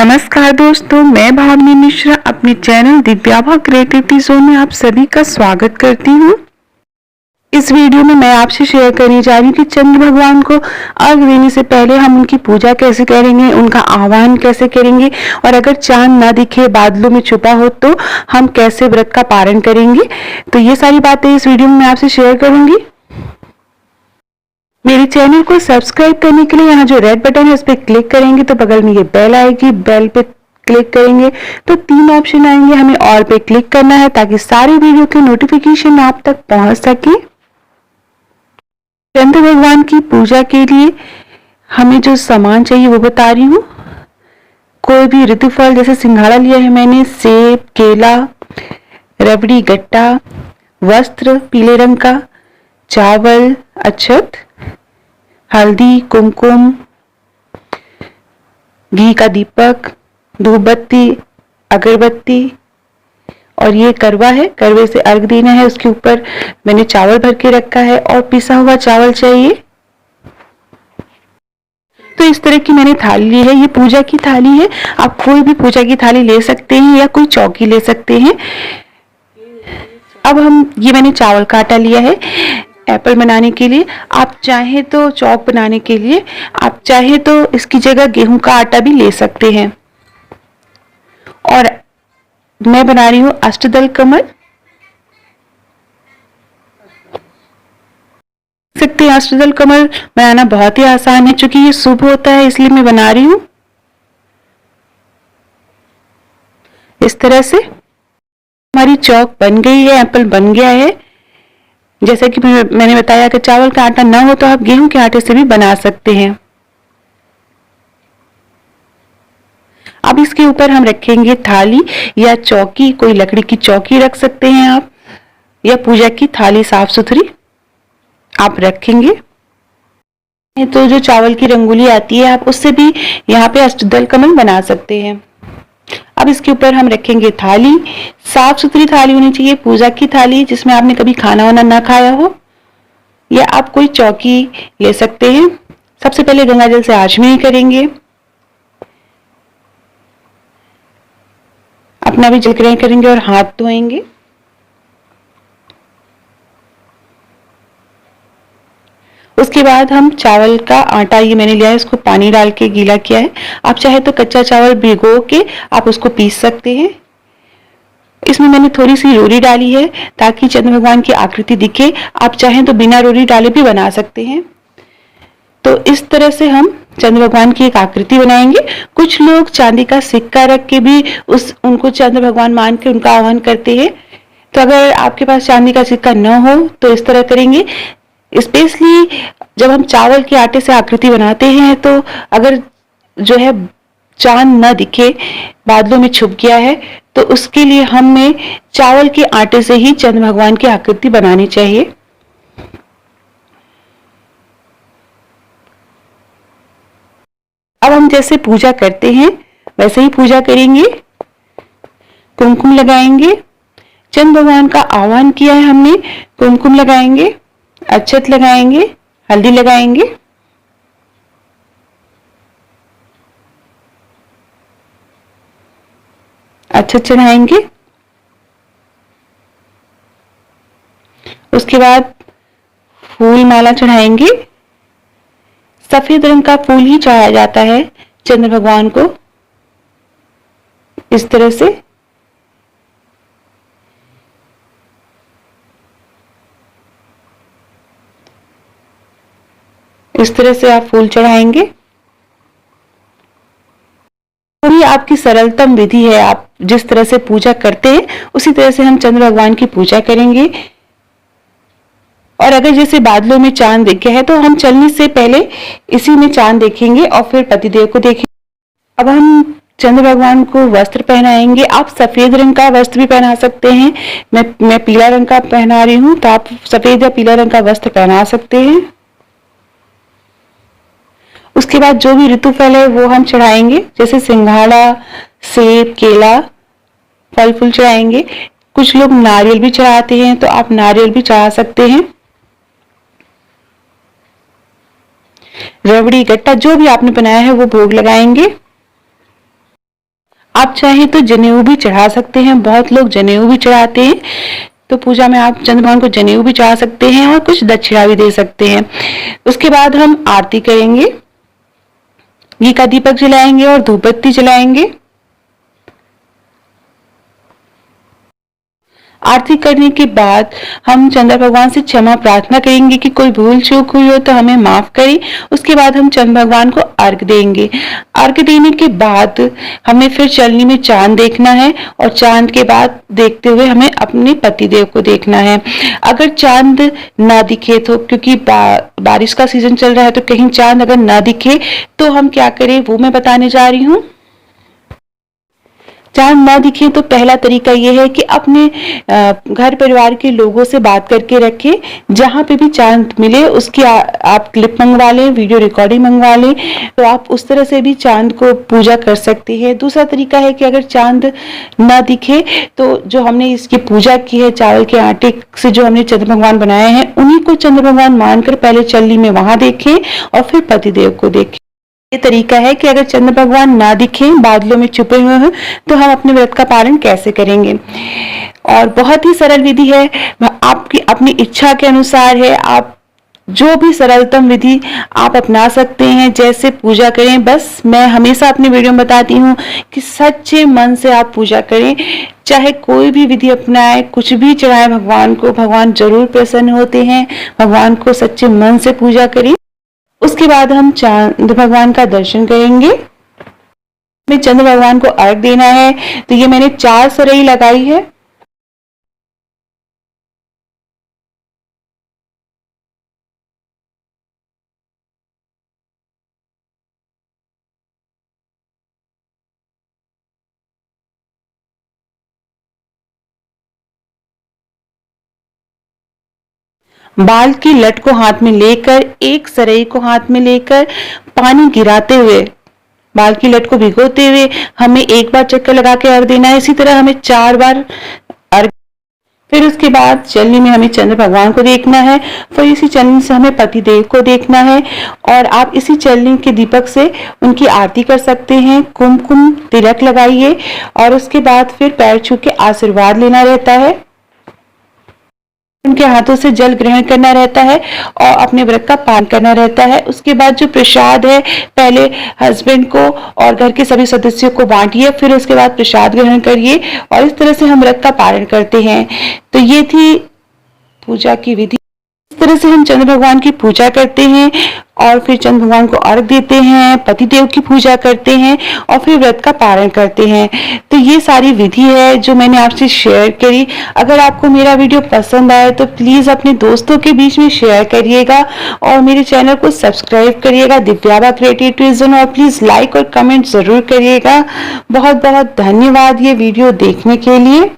नमस्कार दोस्तों, मैं भावनी मिश्रा अपने चैनल दिव्याभा क्रिएटिविटी जोन में आप सभी का स्वागत करती हूँ। इस वीडियो में मैं आपसे शेयर करने जा रही हूँ कि चंद्र भगवान को अर्घ देने से पहले हम उनकी पूजा कैसे करेंगे, उनका आह्वान कैसे करेंगे और अगर चांद न दिखे, बादलों में छुपा हो तो हम कैसे व्रत का पारण करेंगे। तो ये सारी बातें इस वीडियो में मैं आपसे शेयर करूंगी। मेरे चैनल को सब्सक्राइब करने के लिए यहाँ जो रेड बटन है उस पर क्लिक करेंगे तो बगल में ये बेल आएगी, बेल पे क्लिक करेंगे तो 3 ऑप्शन आएंगे, हमें ऑल पे क्लिक करना है ताकि सारे वीडियो के नोटिफिकेशन आप तक पहुंच सके। चंद्र भगवान की पूजा के लिए हमें जो सामान चाहिए वो बता रही हूँ। कोई भी ऋतु फल जैसे सिंघाड़ा लिया है मैंने, सेब, केला, रबड़ी, गट्टा, वस्त्र पीले रंग का, चावल, अक्षत, हल्दी, कुमकुम, घी का दीपक, धूपबत्ती, अगरबत्ती और ये करवा है, करवे से अर्घ देना है। उसके ऊपर मैंने चावल भर के रखा है और पिसा हुआ चावल चाहिए। तो इस तरह की मैंने थाली ली है, ये पूजा की थाली है। आप कोई भी पूजा की थाली ले सकते हैं या कोई चौकी ले सकते हैं। अब ये मैंने चावल का आटा लिया है एप्पल बनाने के लिए। आप चाहे तो चौक बनाने के लिए, आप चाहे तो इसकी जगह गेहूं का आटा भी ले सकते हैं। और मैं बना रही हूं अष्टदल कमल। सकते हैं अष्टदल कमल बनाना बहुत ही आसान है, क्योंकि ये शुभ होता है इसलिए मैं बना रही हूं। इस तरह से हमारी चौक बन गई है, एप्पल बन गया है। जैसा कि मैंने बताया कि चावल का आटा ना हो तो आप गेहूं के आटे से भी बना सकते हैं। अब इसके ऊपर हम रखेंगे थाली या चौकी, कोई लकड़ी की चौकी रख सकते हैं आप, या पूजा की थाली साफ सुथरी आप रखेंगे। तो जो चावल की रंगोली आती है आप उससे भी यहाँ पे अष्टदल कमल बना सकते हैं। अब इसके ऊपर हम रखेंगे थाली, साफ सुथरी थाली होनी चाहिए, पूजा की थाली जिसमें आपने कभी खाना वाना ना खाया हो, या आप कोई चौकी ले सकते हैं। सबसे पहले गंगा जल से आचमनी करेंगे, अपना भी जल ग्रहण करेंगे और हाथ धोएंगे। उसके बाद हम चावल का आटा, ये मैंने लिया है, इसको पानी डाल के गीला किया है। आप चाहे तो कच्चा चावल भिगो के आप उसको पीस सकते हैं। इसमें मैंने थोड़ी सी रोरी डाली है ताकि चंद्र भगवान की आकृति दिखे। आप चाहें तो बिना रोरी डाले भी बना सकते हैं। तो इस तरह से हम चंद्र भगवान की एक आकृति बनाएंगे। कुछ लोग चांदी का सिक्का रख के भी उनको चंद्र भगवान मान के उनका आह्वान करते हैं। तो अगर आपके पास चांदी का सिक्का न हो तो इस तरह करेंगे। स्पेशली जब हम चावल के आटे से आकृति बनाते हैं तो अगर जो है चांद न दिखे, बादलों में छुप गया है, तो उसके लिए हमें चावल के आटे से ही चंद्र भगवान की आकृति बनानी चाहिए। अब हम जैसे पूजा करते हैं वैसे ही पूजा करेंगे। कुमकुम लगाएंगे, चंद्र भगवान का आह्वान किया है हमने, कुमकुम लगाएंगे, अक्षत लगाएंगे, हल्दी लगाएंगे। अक्षत चढ़ाएंगे। उसके बाद फूल माला चढ़ाएंगे। सफेद रंग का फूल ही चढ़ाया जाता है चंद्र भगवान को। इस तरह से आप फूल चढ़ाएंगे। पूरी आपकी सरलतम विधि है, आप जिस तरह से पूजा करते हैं उसी तरह से हम चंद्र भगवान की पूजा करेंगे। और अगर जैसे बादलों में चांद दिख गया है तो हम चलने से पहले इसी में चांद देखेंगे और फिर पतिदेव को देखेंगे। अब हम चंद्र भगवान को वस्त्र पहनाएंगे। आप सफेद रंग का वस्त्र भी पहना सकते हैं। मैं पीला रंग का पहना रही हूं, तो आप सफेद या पीला रंग का वस्त्र पहना सकते हैं। उसके बाद जो भी ऋतु फल है वो हम चढ़ाएंगे, जैसे सिंघाड़ा, सेब, केला, फल फूल चढ़ाएंगे। कुछ लोग नारियल भी चढ़ाते हैं तो आप नारियल भी चढ़ा सकते हैं। रबड़ी, गट्टा जो भी आपने बनाया है वो भोग लगाएंगे। आप चाहे तो जनेऊ भी चढ़ा सकते हैं, बहुत लोग जनेऊ भी चढ़ाते हैं। तो पूजा में आप चंद्र भगवान को जनेऊ भी चढ़ा सकते हैं और कुछ दक्षिणा भी दे सकते हैं। उसके बाद हम आरती करेंगे, घी का दीपक जलाएंगे और धूप बत्ती जलाएंगे। आरती करने के बाद हम चंद्र भगवान से क्षमा प्रार्थना करेंगे कि कोई भूल चूक हुई हो तो हमें माफ करें। उसके बाद हम चंद्र भगवान को अर्घ देंगे। अर्घ देने के बाद हमें फिर चलनी में चांद देखना है और चांद के बाद देखते हुए हमें अपने पतिदेव को देखना है। अगर चांद ना दिखे तो, क्योंकि बारिश का सीजन चल रहा है, तो कहीं चांद अगर ना दिखे तो हम क्या करें वो मैं बताने जा रही हूँ। चांद ना दिखे तो पहला तरीका ये है कि अपने घर परिवार के लोगों से बात करके रखें। जहां पे भी चांद मिले उसकी आप क्लिप मंगवा लें, वीडियो रिकॉर्डिंग मंगवा लें, तो आप उस तरह से भी चांद को पूजा कर सकते हैं। दूसरा तरीका है कि अगर चांद ना दिखे तो जो हमने इसकी पूजा की है, चावल के आटे से जो हमने चंद्र भगवान बनाए हैं, उन्हीं को चंद्र भगवान मानकर पहले चलनी में वहां देखें और फिर पतिदेव को देखें। ये तरीका है कि अगर चंद्र भगवान ना दिखें, बादलों में छुपे हुए हैं, तो हम अपने व्रत का पालन कैसे करेंगे। और बहुत ही सरल विधि है, आपकी अपनी इच्छा के अनुसार है। आप जो भी सरलतम विधि आप अपना सकते हैं, जैसे पूजा करें। बस मैं हमेशा अपने वीडियो में बताती हूँ कि सच्चे मन से आप पूजा करें। चाहे कोई भी विधि अपनाएं, कुछ भी चढ़ाएं भगवान को, भगवान जरूर प्रसन्न होते हैं। भगवान को सच्चे मन से पूजा करें। उसके बाद हम चंद्र भगवान का दर्शन करेंगे। हमें चंद्र भगवान को अर्घ देना है, तो ये मैंने 4 सरई लगाई है। बाल की लट को हाथ में लेकर, एक सरई को हाथ में लेकर, पानी गिराते हुए, बाल की लट को भिगोते हुए हमें एक बार चक्कर लगा के अर्घ देना है। इसी तरह हमें 4 बार अर्घ। फिर उसके बाद चलनी में हमें चंद्र भगवान को देखना है, फिर इसी चलनी से हमें पति देव को देखना है। और आप इसी चलनी के दीपक से उनकी आरती कर सकते हैं। कुमकुम तिलक लगाइए और उसके बाद फिर पैर छू के आशीर्वाद लेना रहता है, उनके हाथों से जल ग्रहण करना रहता है और अपने व्रत का पालन करना रहता है। उसके बाद जो प्रसाद है, पहले हस्बैंड को और घर के सभी सदस्यों को बांटिए, फिर उसके बाद प्रसाद ग्रहण करिए और इस तरह से हम व्रत का पालन करते हैं। तो ये थी पूजा की विधि। इस तरह से हम चंद्र भगवान की पूजा करते हैं और फिर चंद्र भगवान को अर्घ देते हैं, पतिदेव की पूजा करते हैं और फिर व्रत का पालन करते हैं। तो ये सारी विधि है जो मैंने आपसे शेयर करी। अगर आपको मेरा वीडियो पसंद आए तो प्लीज अपने दोस्तों के बीच में शेयर करिएगा और मेरे चैनल को सब्सक्राइब करिएगा, दिव्याबा क्रिएटिव ट्विजन, और प्लीज लाइक और कमेंट जरूर करिएगा। बहुत बहुत धन्यवाद ये वीडियो देखने के लिए।